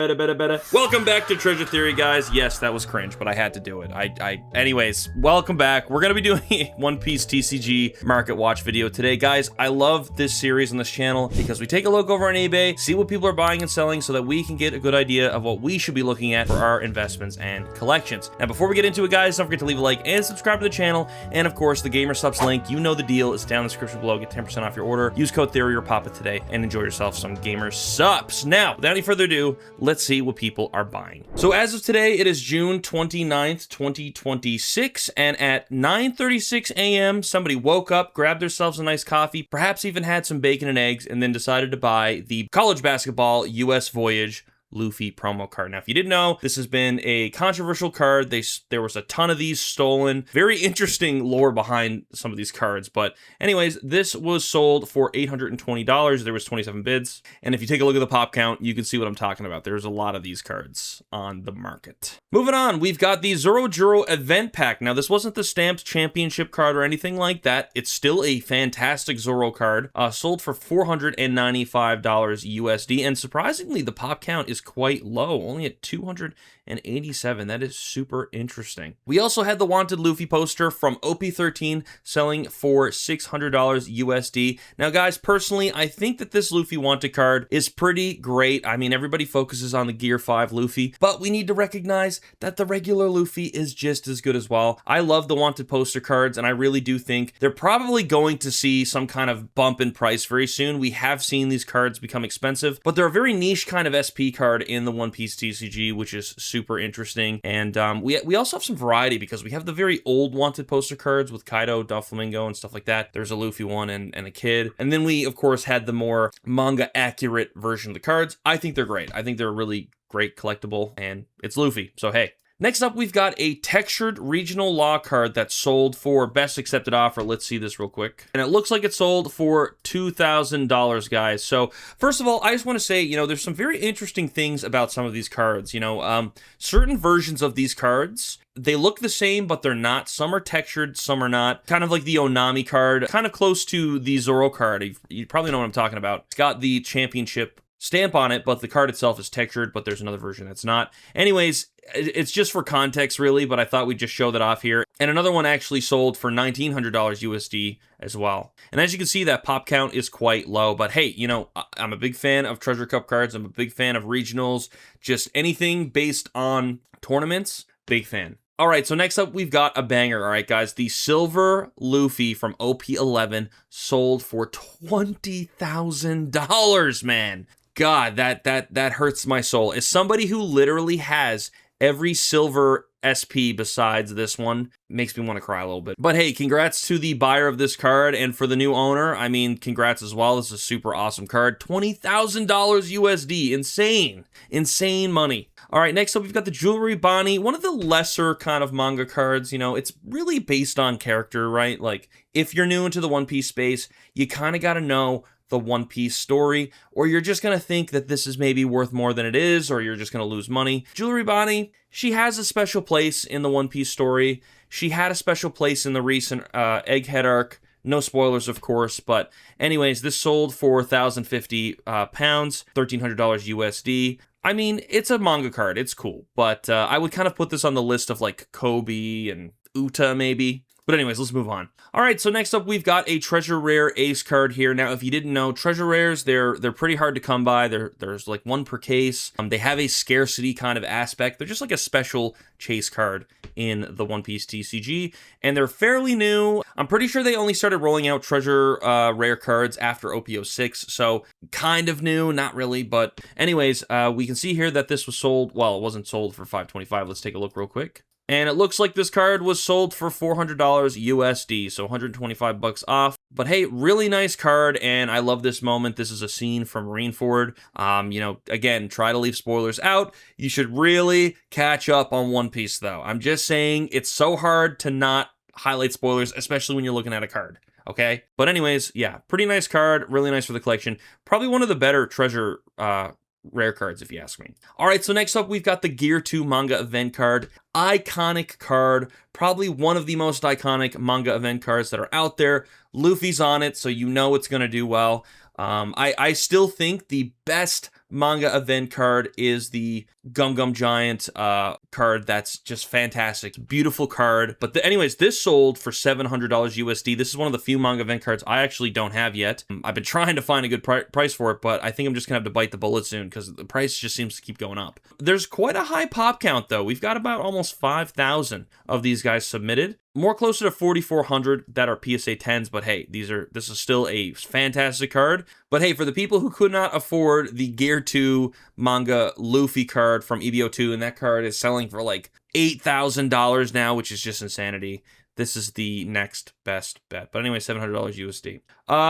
Welcome back to Treasure Theory, guys. Yes, that was cringe, but I had to do it. Anyways, welcome back. We're gonna be doing a One Piece TCG market watch video today, guys. I love this series on this channel because we take a look over on eBay, see what people are buying and selling, so that we can get a good idea of what we should be looking at for our investments and collections. Now, before we get into it, guys, don't forget to leave a like and subscribe to the channel. And of course, the Gamer Subs link, you know the deal, is down in the description below. Get 10% off your order. Use code Theory or pop it today and enjoy yourself some Gamer Subs. Now, without any further ado, let's see what people are buying. So as of today, it is June 29th, 2026, and at 9:36 a.m., somebody woke up, grabbed themselves a nice coffee, perhaps even had some bacon and eggs, and then decided to buy the college basketball US Voyage Luffy promo card. Now, if you didn't know, this has been a controversial card. There was a ton of these stolen. Very interesting lore behind some of these cards. But anyways, this was sold for $820. There was 27 bids. And if you take a look at the pop count, you can see what I'm talking about. There's a lot of these cards on the market. Moving on, we've got the Zoro event pack. Now, this wasn't the stamped championship card or anything like that. It's still a fantastic Zoro card. Sold for $495 USD. And surprisingly, the pop count is quite low, only at 287. That is super interesting. We also had the Wanted Luffy poster from OP13 selling for $600 USD. Now, guys, personally, I think that this Luffy Wanted card is pretty great. I mean, everybody focuses on the Gear 5 Luffy, but we need to recognize that the regular Luffy is just as good as well. I love the Wanted poster cards, and I really do think they're probably going to see some kind of bump in price very soon. We have seen these cards become expensive, but they're a very niche kind of SP card in the One Piece TCG, which is super interesting. And we also have some variety because we have the very old Wanted poster cards with Kaido, Doflamingo, and stuff like that. There's a Luffy one and a kid. And then we, of course, had the more manga accurate version of the cards. I think they're great. I think they're a really great collectible, and it's Luffy, so hey. Next up, we've got a textured regional law card that sold for best accepted offer. Let's see this real quick. And it looks like it sold for $2,000, guys. So first of all, I just want to say, you know, there's some very interesting things about some of these cards. You know, certain versions of these cards, they look the same, but they're not. Some are textured, some are not. Kind of like the Onami card, kind of close to the Zoro card. You probably know what I'm talking about. It's got the championship stamp on it, but the card itself is textured, but there's another version that's not. Anyways, it's just for context, really, but I thought we'd just show that off here. And another one actually sold for $1,900 USD as well. And as you can see, that pop count is quite low. But hey, you know, I'm a big fan of Treasure Cup cards. I'm a big fan of regionals. Just anything based on tournaments, big fan. All right, so next up, we've got a banger. All right, guys, the Silver Luffy from OP11 sold for $20,000, man. God, that hurts my soul. As somebody who literally has every silver SP besides this one, makes me want to cry a little bit. But hey, congrats to the buyer of this card, and for the new owner, I mean, congrats as well. This is a super awesome card. $20,000 USD. Insane money. All right, next up, we've got the Jewelry Bonnie, one of the lesser kind of manga cards. You know, it's really based on character, right? Like, if you're new into the One Piece space, you kind of got to know the One Piece story, or you're just going to think that this is maybe worth more than it is, or you're just going to lose money. Jewelry Bonnie, she has a special place in the One Piece story. She had a special place in the recent Egghead arc. No spoilers, of course, but anyways, this sold for 1,050 pounds, $1,300 USD. I mean, it's a manga card. It's cool, but I would kind of put this on the list of like Kobe and Uta, maybe. But anyways, let's move on. All right, so next up, we've got a Treasure Rare Ace card here. Now, if you didn't know, Treasure Rares, they're pretty hard to come by. There's like one per case. They have a scarcity kind of aspect. They're just like a special chase card in the One Piece TCG, and they're fairly new. I'm pretty sure they only started rolling out Treasure Rare cards after OP06, so kind of new, not really. But anyways, we can see here that this was sold, well, it wasn't sold for $525. Let's take a look real quick. And it looks like this card was sold for $400 USD, so 125 bucks off. But hey, really nice card, and I love this moment. This is a scene from Marineford. You know, again, try to leave spoilers out. You should really catch up on One Piece, though. I'm just saying, it's so hard to not highlight spoilers, especially when you're looking at a card, okay? But anyways, yeah, pretty nice card, really nice for the collection. Probably one of the better Treasure rare cards, if you ask me. All right, so next up, we've got the Gear 2 manga event card. Iconic card, probably one of the most iconic manga event cards that are out there. Luffy's on it, so you know it's going to do well. I still think the best manga event card is the Gum Gum Giant card. That's just fantastic. Beautiful card. But anyways, this sold for $700 USD. This is one of the few manga event cards I actually don't have yet. I've been trying to find a good price for it, but I think I'm just gonna have to bite the bullet soon because the price just seems to keep going up. There's quite a high pop count though. We've got about almost 5,000 of these guys submitted. More closer to 4,400 that are PSA 10s, but hey, this is still a fantastic card. But hey, for the people who could not afford the Gear 2 Manga Luffy card from EBO2, and that card is selling for like $8,000 now, which is just insanity. This is the next best bet. But anyway, $700 USD.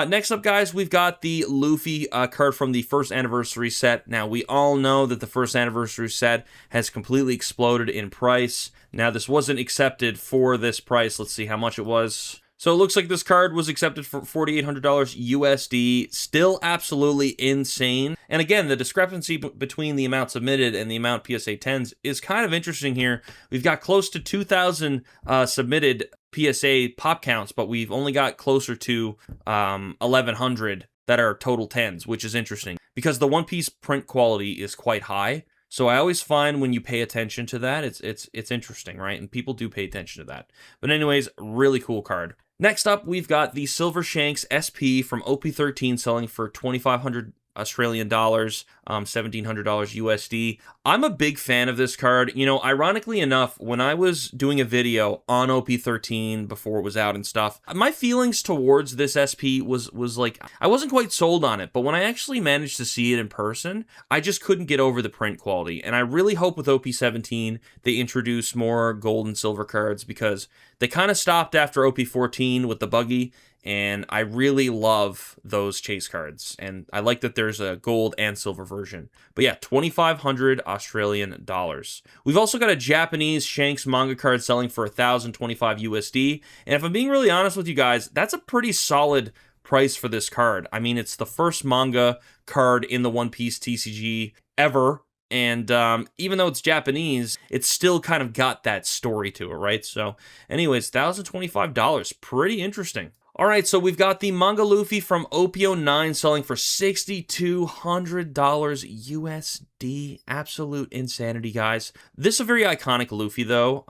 Next up, guys, we've got the Luffy card from the first anniversary set. Now, we all know that the first anniversary set has completely exploded in price. Now, this wasn't accepted for this price. Let's see how much it was. So it looks like this card was accepted for $4,800 USD. Still absolutely insane. And again, the discrepancy between the amount submitted and the amount PSA 10s is kind of interesting here. We've got close to 2,000 submitted PSA pop counts, but we've only got closer to 1,100 that are total 10s, which is interesting because the One Piece print quality is quite high. So I always find when you pay attention to that, it's interesting, right? And people do pay attention to that. But anyways, really cool card. Next up, we've got the Silver Shanks SP from OP13 selling for 2,500 Australian dollars, $1,700 USD. I'm a big fan of this card. You know, ironically enough, when I was doing a video on OP13 before it was out and stuff, my feelings towards this SP was like, I wasn't quite sold on it, but when I actually managed to see it in person, I just couldn't get over the print quality. And I really hope with OP17, they introduce more gold and silver cards because they kind of stopped after OP14 with the buggy. And I really love those chase cards. And I like that there's a gold and silver version. But yeah, 2,500 Australian dollars. We've also got a Japanese Shanks manga card selling for 1,025 USD. And if I'm being really honest with you guys, that's a pretty solid price for this card. I mean, it's the first manga card in the One Piece TCG ever. And even though it's Japanese, it's still kind of got that story to it, right? So anyways, $1,025. Pretty interesting. All right, so we've got the Manga Luffy from OP09 selling for $6,200 USD. Absolute insanity, guys. This is a very iconic Luffy, though.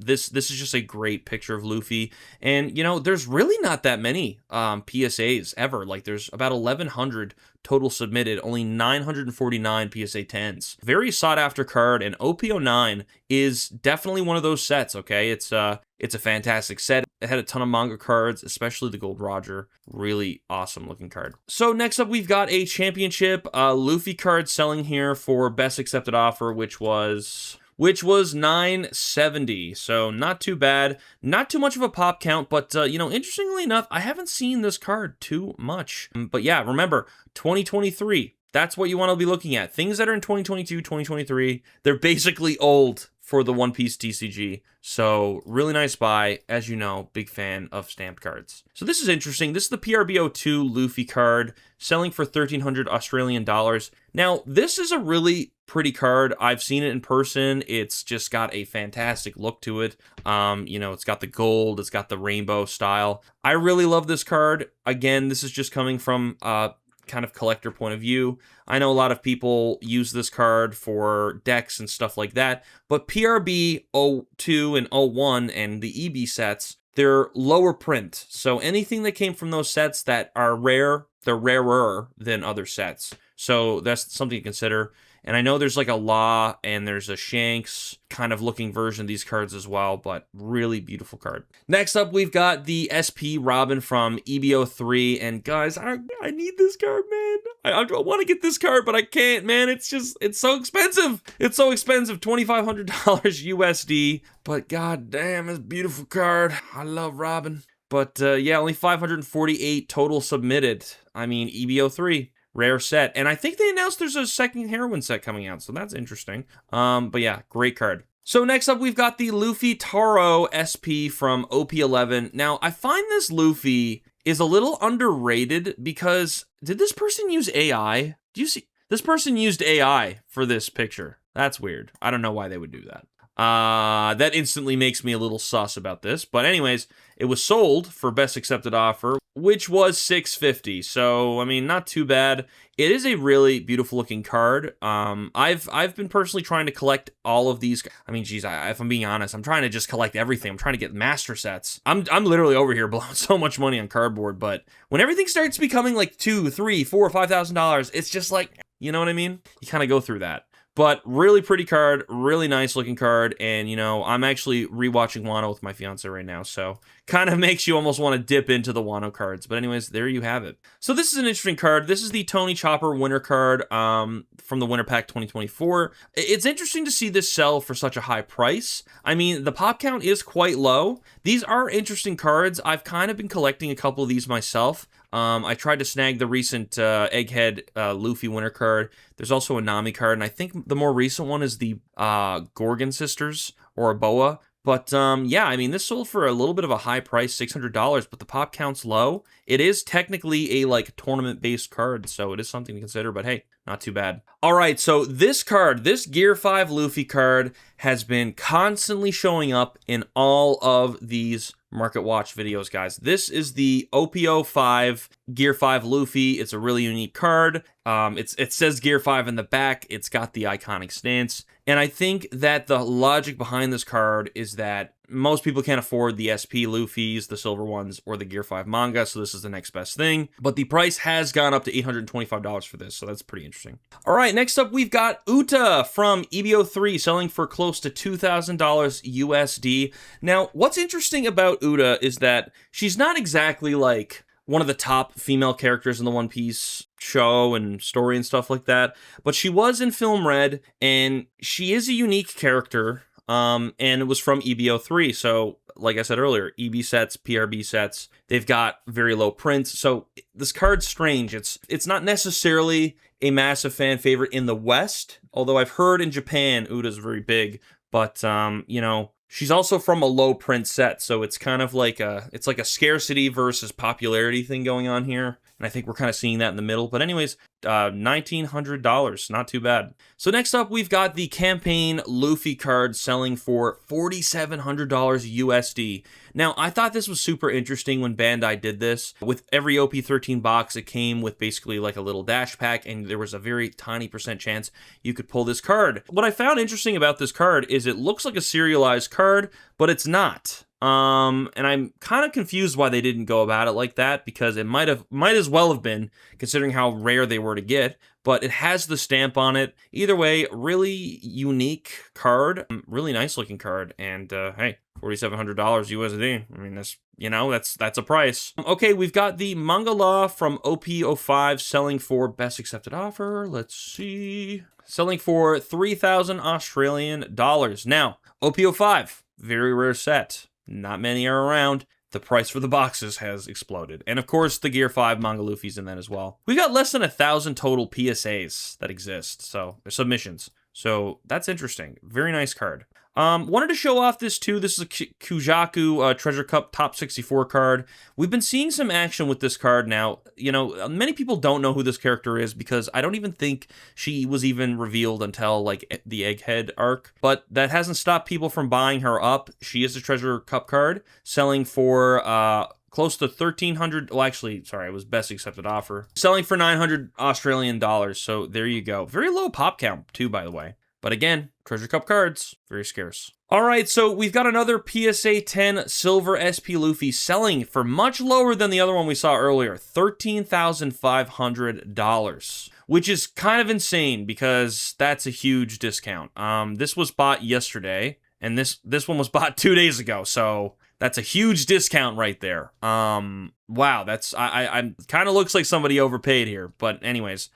This is just a great picture of Luffy. And, you know, there's really not that many PSAs ever. Like, there's about 1,100 total submitted, only 949 PSA 10s. Very sought-after card, and OP09 is definitely one of those sets, okay? It's a fantastic set. It had a ton of manga cards, especially the Gold Roger. Really awesome looking card. So next up, we've got a championship Luffy card selling here for best accepted offer, which was $970. So not too bad. Not too much of a pop count, but you know, interestingly enough, I haven't seen this card too much. But yeah, remember, 2023. That's what you want to be looking at. Things that are in 2022, 2023, they're basically old for the One Piece TCG. So really nice buy. As you know, big fan of stamped cards. So this is interesting. This is the PRBO2 Luffy card selling for 1,300 Australian dollars. Now, this is a really pretty card. I've seen it in person. It's just got a fantastic look to it. You know, it's got the gold, it's got the rainbow style. I really love this card. Again, this is just coming from kind of collector point of view. I know a lot of people use this card for decks and stuff like that, but PRB 02 and 01 and the EB sets, they're lower print. So anything that came from those sets that are rare, they're rarer than other sets. So that's something to consider. And I know there's like a Law and there's a Shanks kind of looking version of these cards as well, but really beautiful card. Next up, we've got the SP Robin from EBO3. And guys, I need this card, man. I want to get this card, but I can't, man. It's so expensive. It's so expensive, $2,500 USD. But god damn, it's a beautiful card. I love Robin. But yeah, only 548 total submitted. I mean, EBO3. Rare set. And I think they announced there's a second heroine set coming out, so that's interesting. But yeah, great card. So next up, we've got the Luffy Taro SP from OP11. Now, I find this Luffy is a little underrated because did this person use AI? Do you see? This person used AI for this picture. That's weird. I don't know why they would do that. That instantly makes me a little sus about this. But anyways, it was sold for best accepted offer, which was $650. So, I mean, not too bad. It is a really beautiful looking card. I've been personally trying to collect all of these. I mean, geez, if I'm being honest, I'm trying to just collect everything. I'm trying to get master sets. I'm literally over here blowing so much money on cardboard. But when everything starts becoming like $2,000, $3,000, $4,000, $5,000, it's just like, you know what I mean? You kind of go through that. But really pretty card, really nice looking card, and you know, I'm actually rewatching Wano with my fiance right now, so kind of makes you almost want to dip into the Wano cards. But anyways, there you have it. So this is an interesting card. This is the Tony Chopper winter card from the Winter Pack 2024. It's interesting to see this sell for such a high price. I mean, the pop count is quite low. These are interesting cards. I've kind of been collecting a couple of these myself. I tried to snag the recent Egghead Luffy winter card. There's also a Nami card, and I think the more recent one is the Gorgon Sisters or a Boa. But yeah, I mean, this sold for a little bit of a high price, $600, but the pop count's low. It is technically a like tournament-based card, so it is something to consider, but hey, not too bad. All right, so this card, this Gear 5 Luffy card, has been constantly showing up in all of these Market Watch videos, guys. This is the OPO 5 Gear 5 Luffy. It's a really unique card. It says Gear 5 in the back. It's got the iconic stance. And I think that the logic behind this card is that most people can't afford the SP Luffys, the silver ones, or the Gear 5 manga, so this is the next best thing. But the price has gone up to $825 for this, so that's pretty interesting. All right, next up, we've got Uta from EBO3 selling for close to $2,000 USD. Now, what's interesting about Uta is that she's not exactly like one of the top female characters in the One Piece show and story and stuff like that, but she was in Film Red, and she is a unique character. And it was from EBO3, so like I said earlier, EB sets, PRB sets, they've got very low prints, so this card's strange. It's not necessarily a massive fan favorite in the West, although I've heard in Japan Uta's very big, but you know, she's also from a low print set, so it's kind of like it's like a scarcity versus popularity thing going on here. And I think we're kind of seeing that in the middle. But anyways, $1,900, not too bad. So next up, we've got the campaign Luffy card selling for $4,700 USD. Now, I thought this was super interesting when Bandai did this. With every OP13 box, it came with basically like a little dash pack, and there was a very tiny percent chance you could pull this card. What I found interesting about this card is it looks like a serialized card, but it's not. And I'm kind of confused why they didn't go about it like that, because it might as well have been, considering how rare they were to get, but it has the stamp on it. Either way, really unique card, really nice looking card, and hey, $4,700 USD. I mean, that's a price. Okay, we've got the Manga Law from OP05 selling for best accepted offer. Let's see. Selling for 3,000 Australian dollars. Now, OP05, very rare set. Not many are around. The price for the boxes has exploded. And of course, the Gear 5 Manga Luffy's in that as well. We've got less than 1,000 total PSAs that exist, so submissions. So that's interesting. Very nice card. Wanted to show off this too. This is a Kujaku Treasure Cup Top 64 card. We've been seeing some action with this card now. You know, many people don't know who this character is because I don't even think she was even revealed until like the Egghead arc. But that hasn't stopped people from buying her up. She is a Treasure Cup card selling for close to 1,300. Well, actually, sorry, it was best accepted offer. Selling for 900 Australian dollars. So there you go. Very low pop count too, by the way. But again, Treasure Cup cards, very scarce. All right, so we've got another PSA 10 Silver SP Luffy selling for much lower than the other one we saw earlier, $13,500, which is kind of insane because that's a huge discount. This was bought yesterday, and this one was bought 2 days ago, so that's a huge discount right there. Wow, that's I'm kind of looks like somebody overpaid here. But anyways,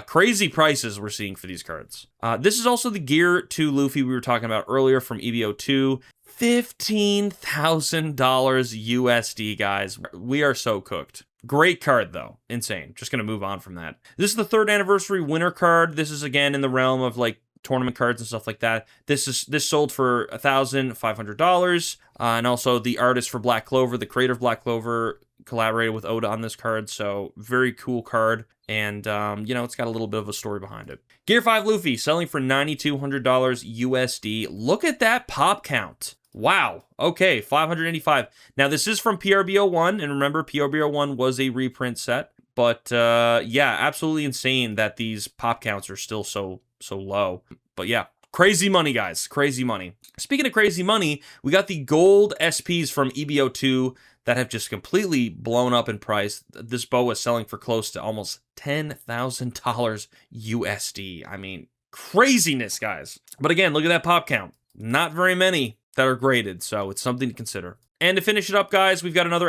crazy prices we're seeing for these cards. This is also the Gear 2 Luffy we were talking about earlier from EBO2. $15,000 USD, guys. We are so cooked. Great card, though. Insane. Just going to move on from that. This is the 3rd anniversary winter card. This is, again, in the realm of, like, tournament cards and stuff like that. This sold for $1,500. And also the artist for Black Clover, the creator of Black Clover, collaborated with Oda on this card, so very cool card. And, you know, it's got a little bit of a story behind it. Gear 5 Luffy selling for $9,200 USD. Look at that pop count. Wow. Okay, 585. Now, this is from PRBO1, and remember, PRBO1 was a reprint set. But, yeah, absolutely insane that these pop counts are still so low. But, yeah, crazy money, guys. Crazy money. Speaking of crazy money, we got the gold SPs from EBO2 that have just completely blown up in price. This bow is selling for close to almost $10,000 USD. I mean, craziness, guys. But again, look at that pop count. Not very many that are graded, so it's something to consider. And to finish it up, guys, we've got another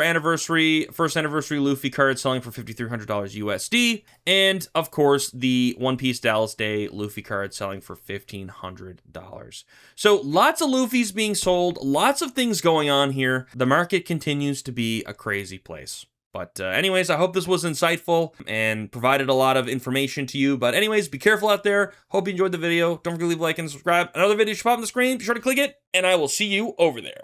first anniversary Luffy card selling for $5,300 USD. And, of course, the One Piece Dallas Day Luffy card selling for $1,500. So, lots of Luffys being sold, lots of things going on here. The market continues to be a crazy place. But anyways, I hope this was insightful and provided a lot of information to you. But anyways, be careful out there. Hope you enjoyed the video. Don't forget to leave a like and subscribe. Another video should pop on the screen. Be sure to click it, and I will see you over there.